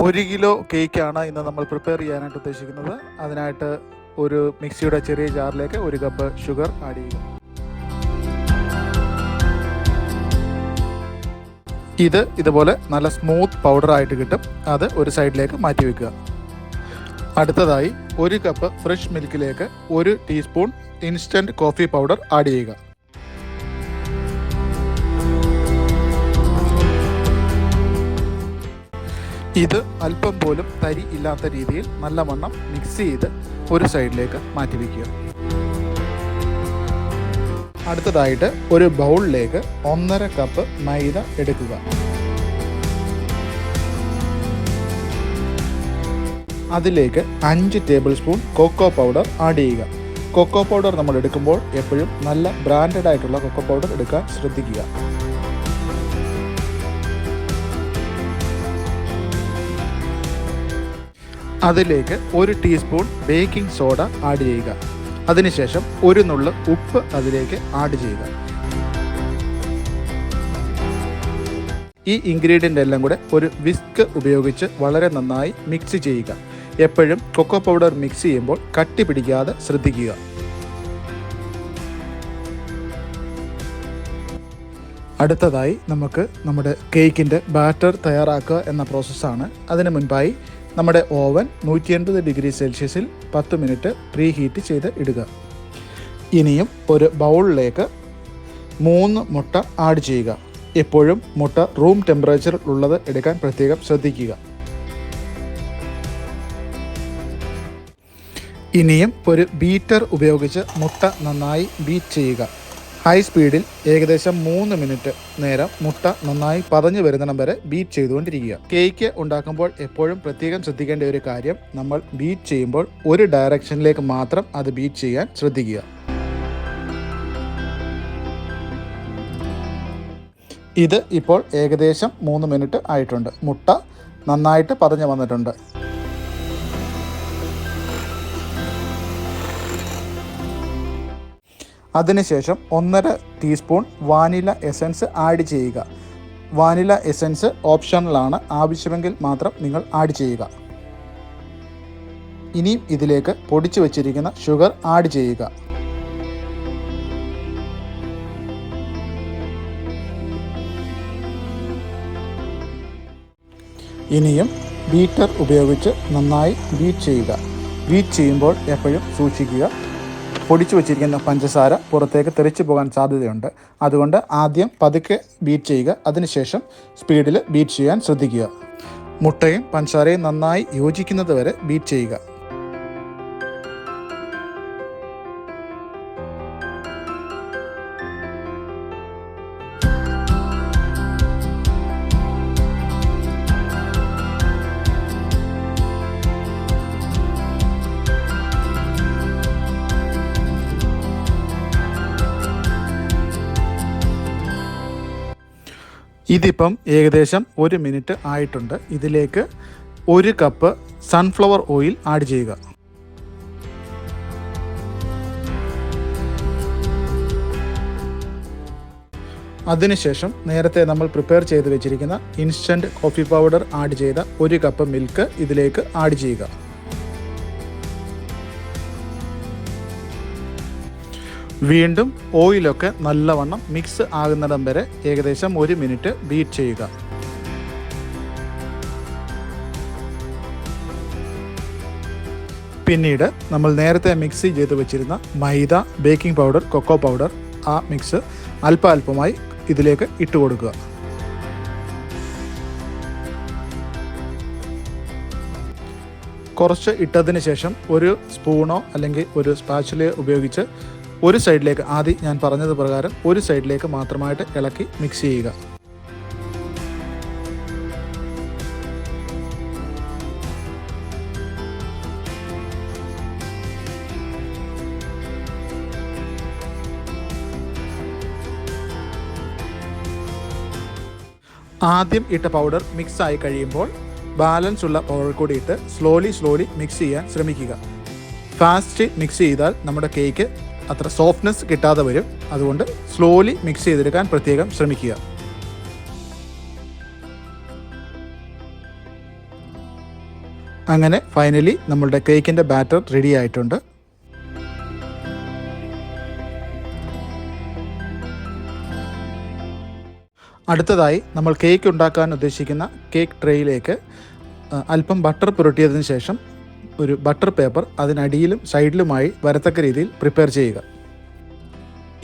1 kilo കേക്കാണ് ഇന്ന് നമ്മൾ പ്രിപ്പയർ ചെയ്യാനായിട്ട് ഉദ്ദേശിക്കുന്നത്. അതിനായിട്ട് ഒരു മിക്സിയുടെ ചെറിയ ജാറിലേക്ക് 1 കപ്പ് ഷുഗർ ആഡ് ചെയ്യുക. ഇതുപോലെ നല്ല സ്മൂത്ത് പൗഡറായിട്ട് കിട്ടും. അത് ഒരു സൈഡിലേക്ക് മാറ്റി വെക്കുക. അടുത്തതായി 1 കപ്പ് ഫ്രഷ് മിൽക്കിലേക്ക് 1 teaspoon instant coffee powder add ചെയ്യുക. ഇത് അല്പം പോലും തരി ഇല്ലാത്ത രീതിയിൽ നല്ലവണ്ണം മിക്സ് ചെയ്ത് ഒരു സൈഡിലേക്ക് മാറ്റി വയ്ക്കുക. അടുത്തതായിട്ട് ഒരു ബൗളിലേക്ക് 1.5 കപ്പ് മൈദ എടുക്കുക. അതിലേക്ക് 5 tablespoon cocoa powder add ചെയ്യുക. കൊക്കോ പൗഡർ നമ്മൾ എടുക്കുമ്പോൾ എപ്പോഴും നല്ല ബ്രാൻഡഡ് ആയിട്ടുള്ള കൊക്കോ പൗഡർ എടുക്കാൻ ശ്രദ്ധിക്കുക. അതിലേക്ക് 1 ടീസ്പൂൺ ബേക്കിംഗ് സോഡ ആഡ് ചെയ്യുക. അതിനുശേഷം 1 നുള്ള് ഉപ്പ് അതിലേക്ക് ആഡ് ചെയ്യുക. ഈ ഇൻഗ്രീഡിയൻ്റ് എല്ലാം കൂടെ ഒരു വിസ്ക് ഉപയോഗിച്ച് വളരെ നന്നായി മിക്സ് ചെയ്യുക. എപ്പോഴും കൊക്കോ പൗഡർ മിക്സ് ചെയ്യുമ്പോൾ കട്ടി പിടിക്കാതെ ശ്രദ്ധിക്കുക. അടുത്തതായി നമുക്ക് നമ്മുടെ കേക്കിൻ്റെ ബാറ്റർ തയ്യാറാക്കുക എന്ന പ്രോസസ്സാണ്. അതിന് മുൻപായി നമ്മുടെ ഓവൻ 180 ഡിഗ്രി സെൽഷ്യസിൽ 10 മിനിറ്റ് പ്രീ ഹീറ്റ് ചെയ്ത് ഇടുക. ഇനിയും ഒരു ബൗളിലേക്ക് 3 മുട്ട ആഡ് ചെയ്യുക. എപ്പോഴും മുട്ട റൂം ടെമ്പറേച്ചർ ഉള്ളത് എടുക്കാൻ പ്രത്യേകം ശ്രദ്ധിക്കുക. ഇനിയും ഒരു ബീറ്റർ ഉപയോഗിച്ച് മുട്ട നന്നായി ബീറ്റ് ചെയ്യുക. ഹൈ സ്പീഡിൽ ഏകദേശം 3 മിനിറ്റ് നേരം മുട്ട നന്നായി പതഞ്ഞു വരുന്നിടം വരെ ബീറ്റ് ചെയ്തുകൊണ്ടിരിക്കുക. കേക്ക് ഉണ്ടാക്കുമ്പോൾ എപ്പോഴും പ്രത്യേകം ശ്രദ്ധിക്കേണ്ട ഒരു കാര്യം, നമ്മൾ ബീറ്റ് ചെയ്യുമ്പോൾ ഒരു ഡയറക്ഷനിലേക്ക് മാത്രം അത് ബീറ്റ് ചെയ്യാൻ ശ്രദ്ധിക്കുക. ഇത് ഇപ്പോൾ ഏകദേശം 3 മിനിറ്റ് ആയിട്ടുണ്ട്. മുട്ട നന്നായിട്ട് പതഞ്ഞു വന്നിട്ടുണ്ട്. അതിനുശേഷം 1.5 ടീസ്പൂൺ വാനില എസൻസ് ആഡ് ചെയ്യുക. വാനില എസൻസ് ഓപ്ഷണലാണ്, ആവശ്യമെങ്കിൽ മാത്രം നിങ്ങൾ ആഡ് ചെയ്യുക. ഇനിയും ഇതിലേക്ക് പൊടിച്ചു വച്ചിരിക്കുന്ന ഷുഗർ ആഡ് ചെയ്യുക. ഇനിയും ബീറ്റർ ഉപയോഗിച്ച് നന്നായി ബീറ്റ് ചെയ്യുക. ബീറ്റ് ചെയ്യുമ്പോൾ എപ്പോഴും സൂക്ഷിക്കുക, പൊടിച്ചു വച്ചിരിക്കുന്ന പഞ്ചസാര പുറത്തേക്ക് തെറിച്ചു പോകാൻ സാധ്യതയുണ്ട്. അതുകൊണ്ട് ആദ്യം പതുക്കെ ബീറ്റ് ചെയ്യുക. അതിനുശേഷം സ്പീഡിൽ ബീറ്റ് ചെയ്യാൻ ശ്രദ്ധിക്കുക. മുട്ടയും പഞ്ചസാരയും നന്നായി യോജിക്കുന്നത് വരെ ബീറ്റ് ചെയ്യുക. ഇതിപ്പം ഏകദേശം 1 മിനിറ്റ് ആയിട്ടുണ്ട്. ഇതിലേക്ക് 1 കപ്പ് സൺഫ്ലവർ ഓയിൽ ആഡ് ചെയ്യുക. അതിനുശേഷം നേരത്തെ നമ്മൾ പ്രിപ്പയർ ചെയ്ത് വെച്ചിരിക്കുന്ന ഇൻസ്റ്റൻറ്റ് കോഫി പൗഡർ ആഡ് ചെയ്ത 1 കപ്പ് മിൽക്ക് ഇതിലേക്ക് ആഡ് ചെയ്യുക. വീണ്ടും ഓയിലൊക്കെ നല്ലവണ്ണം മിക്സ് ആകുന്നിടം വരെ ഏകദേശം 1 മിനിറ്റ് ബീറ്റ് ചെയ്യുക. പിന്നീട് നമ്മൾ നേരത്തെ മിക്സ് ചെയ്ത് വെച്ചിരുന്ന മൈദ, ബേക്കിംഗ് പൗഡർ, കൊക്കോ പൗഡർ, ആ മിക്സ് അല്പമായി ഇതിലേക്ക് ഇട്ട് കൊടുക്കുക. കുറച്ച് ഇട്ടതിന് ശേഷം ഒരു സ്പൂണോ അല്ലെങ്കിൽ ഒരു സ്പാച്ചുലയോ ഉപയോഗിച്ച് ഒരു സൈഡിലേക്ക്, ആദ്യം ഞാൻ പറഞ്ഞത് പ്രകാരം ഒരു സൈഡിലേക്ക് മാത്രമായിട്ട് ഇളക്കി മിക്സ് ചെയ്യുക. ആദ്യം ഇട്ട പൗഡർ മിക്സ് ആയി കഴിയുമ്പോൾ ബാലൻസ് ഉള്ള പൗഡർ കൂടി ഇട്ട് സ്ലോലി മിക്സ് ചെയ്യാൻ ശ്രമിക്കുക. ഫാസ്റ്റ് മിക്സ് ചെയ്താൽ നമ്മുടെ കേക്ക് അത്ര സോഫ്റ്റ്നെസ് കിട്ടാതെ വരും. അതുകൊണ്ട് സ്ലോലി മിക്സ് ചെയ്തെടുക്കാൻ പ്രത്യേകം ശ്രമിക്കുക. അങ്ങനെ ഫൈനലി നമ്മളുടെ കേക്കിൻ്റെ ബാറ്റർ റെഡി ആയിട്ടുണ്ട്. അടുത്തതായി നമ്മൾ കേക്ക് ഉണ്ടാക്കാൻ ഉദ്ദേശിക്കുന്ന കേക്ക് ട്രേയിലേക്ക് അല്പം ബട്ടർ പുരട്ടിയതിന് ശേഷം ഒരു ബട്ടർ പേപ്പർ അതിനടിയിലും സൈഡിലുമായി വരത്തക്ക രീതിയിൽ പ്രിപ്പയർ ചെയ്യുക.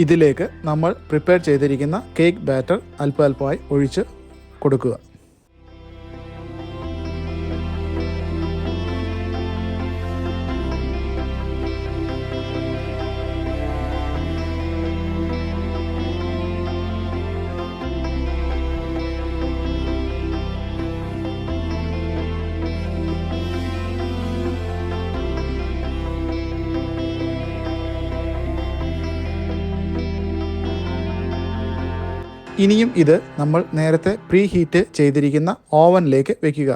ഇതിലേക്ക് നമ്മൾ പ്രിപ്പയർ ചെയ്തിരിക്കുന്ന കേക്ക് ബാറ്റർ അല്പമായി ഒഴിച്ച് കൊടുക്കുക. ഇനിയും ഇത് നമ്മൾ നേരത്തെ പ്രീ ഹീറ്റ് ചെയ്തിരിക്കുന്ന ഓവനിലേക്ക് വെക്കുക.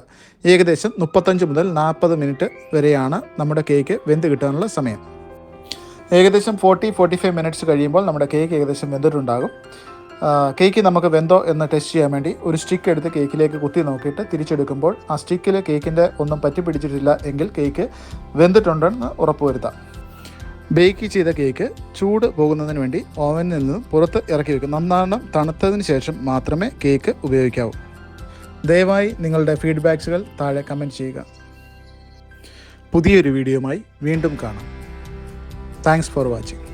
ഏകദേശം 35 മുതൽ 40 മിനിറ്റ് വരെയാണ് നമ്മുടെ കേക്ക് വെന്ത് കിട്ടാനുള്ള സമയം. ഏകദേശം 40-45 മിനിറ്റ്സ് കഴിയുമ്പോൾ നമ്മുടെ കേക്ക് ഏകദേശം വെന്തിട്ടുണ്ടാകും. കേക്ക് നമുക്ക് വെന്തോ എന്ന് ടെസ്റ്റ് ചെയ്യാൻ വേണ്ടി ഒരു സ്റ്റിക്ക് എടുത്ത് കേക്കിലേക്ക് കുത്തി നോക്കിയിട്ട് തിരിച്ചെടുക്കുമ്പോൾ ആ സ്റ്റിക്കിൽ കേക്കിൻ്റെ ഒന്നും പറ്റി പിടിച്ചിട്ടില്ല എങ്കിൽ കേക്ക് വെന്തിട്ടുണ്ടെന്ന് ഉറപ്പുവരുത്താം. ബേക്ക് ചെയ്ത കേക്ക് ചൂട് പോകുന്നതിന് വേണ്ടി ഓവനിൽ നിന്നും പുറത്ത് ഇറക്കി വയ്ക്കും. നന്നാവണ്ണം തണുത്തതിന് ശേഷം മാത്രമേ കേക്ക് ഉപയോഗിക്കാവൂ. ദയവായി നിങ്ങളുടെ ഫീഡ്ബാക്സുകൾ താഴെ കമൻറ്റ് ചെയ്യുക. പുതിയൊരു വീഡിയോയുമായി വീണ്ടും കാണാം. Thanks for watching.